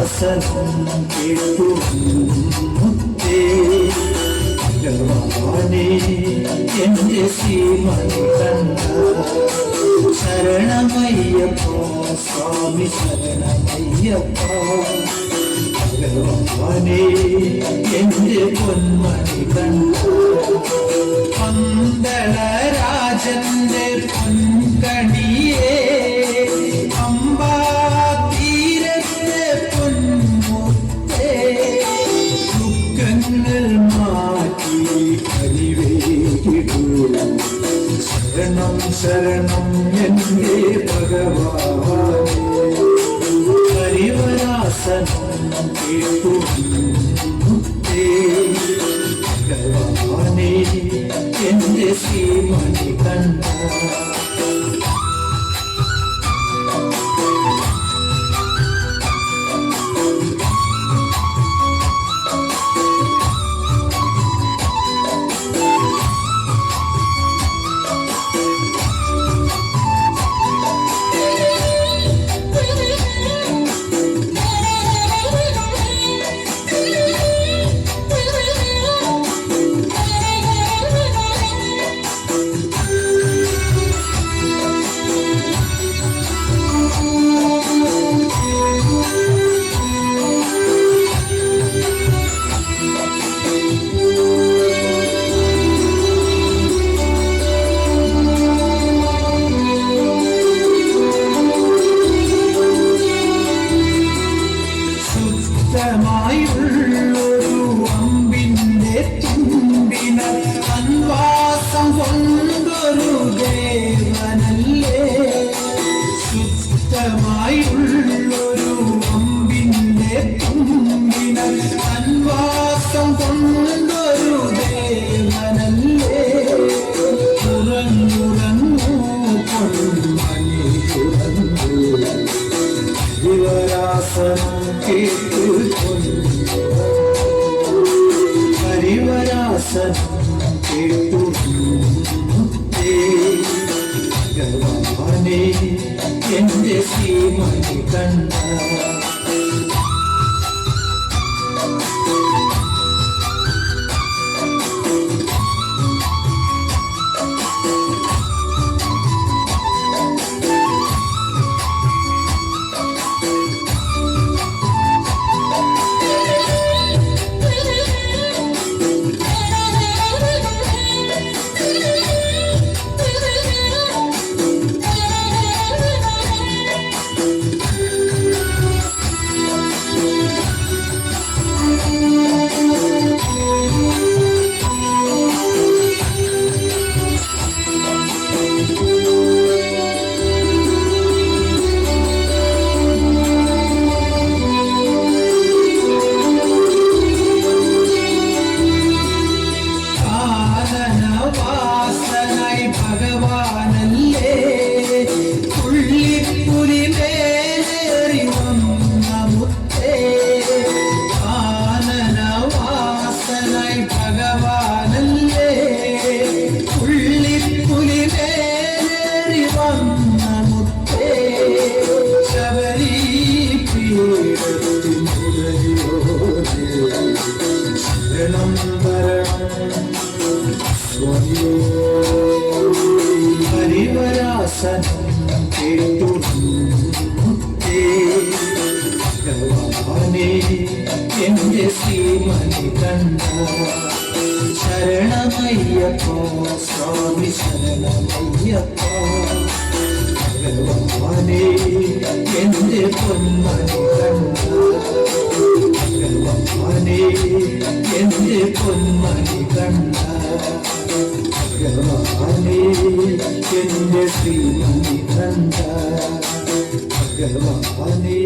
ശാസനം കേട്ടു മുത്തേ ഭഗവാനേ എന്റെ ശ്രീമണി കണ്ട ശരണമയ്യപ്പ സ്വാമി ശരണമയ്യപ്പ ഭഗവാനേ എന്റെ പൊന്മണി കണ്ട പന്തളരാജന്റെ പൊൻകണിയേ അമ്പാ തീരത്തെ പൊന്മുത്തേ ദുഃഖങ്ങൾ മാറ്റി കരിവേകിടൂ ശരണം ശരണം എന്റെ ഭഗവാനേ ഹരിവരാസനം കേട്ടു മുത്തേ ഭഗവാനേ എന്റെ ശ്രീമണി കണ്ട ശുദ്ധമായുള്ളൊരു അമ്പിന്റെ തുമ്പിന അൻവാസം കൊണ്ടൊരു ദേവനല്ലേ ശുദ്ധമായുള്ളൊരു അമ്പിന്റെ തുമ്പിന അൻവാസം കൊണ്ടൊരു ദേവനല്ലേ ഉറങ്ങുറങ്ങൂ പൊന്മണി തുറന്നു ഹരിവരാസനം കേട്ടു ഹരിവരാസനം കേട്ടു മുത്തേ ഭഗവാനേ എന്റെ ശ്രീമണി കണ്ട ഭഗവാനല്ലേ പുള്ളിപ്പുലി മേലേറി വന്ന മുത്തേ ആനനവാസനായി ഭഗവാനല്ലേ പുള്ളിപ്പുലി മേലേറി വന്ന മുത്തേ ശബരി പീഠത്തിൻ ശരണം വരണം സ്വാമിയേ ഹരിവരാസനം കേട്ടു മുത്തേ ഭഗവാനേ എന്റെ ശ്രീമണി കണ്ട ശരണമയ്യപ്പ സ്വാമി ശരണമയ്യപ്പ ഭഗവാനേ എന്റെ പൊന്മണി കണ്ട ഭഗവാനേ എന്റെ പൊന്മണി കണ്ട ഭഗവാനേ എന്റെ ശ്രീമണി കണ്ട ഭഗവാനേ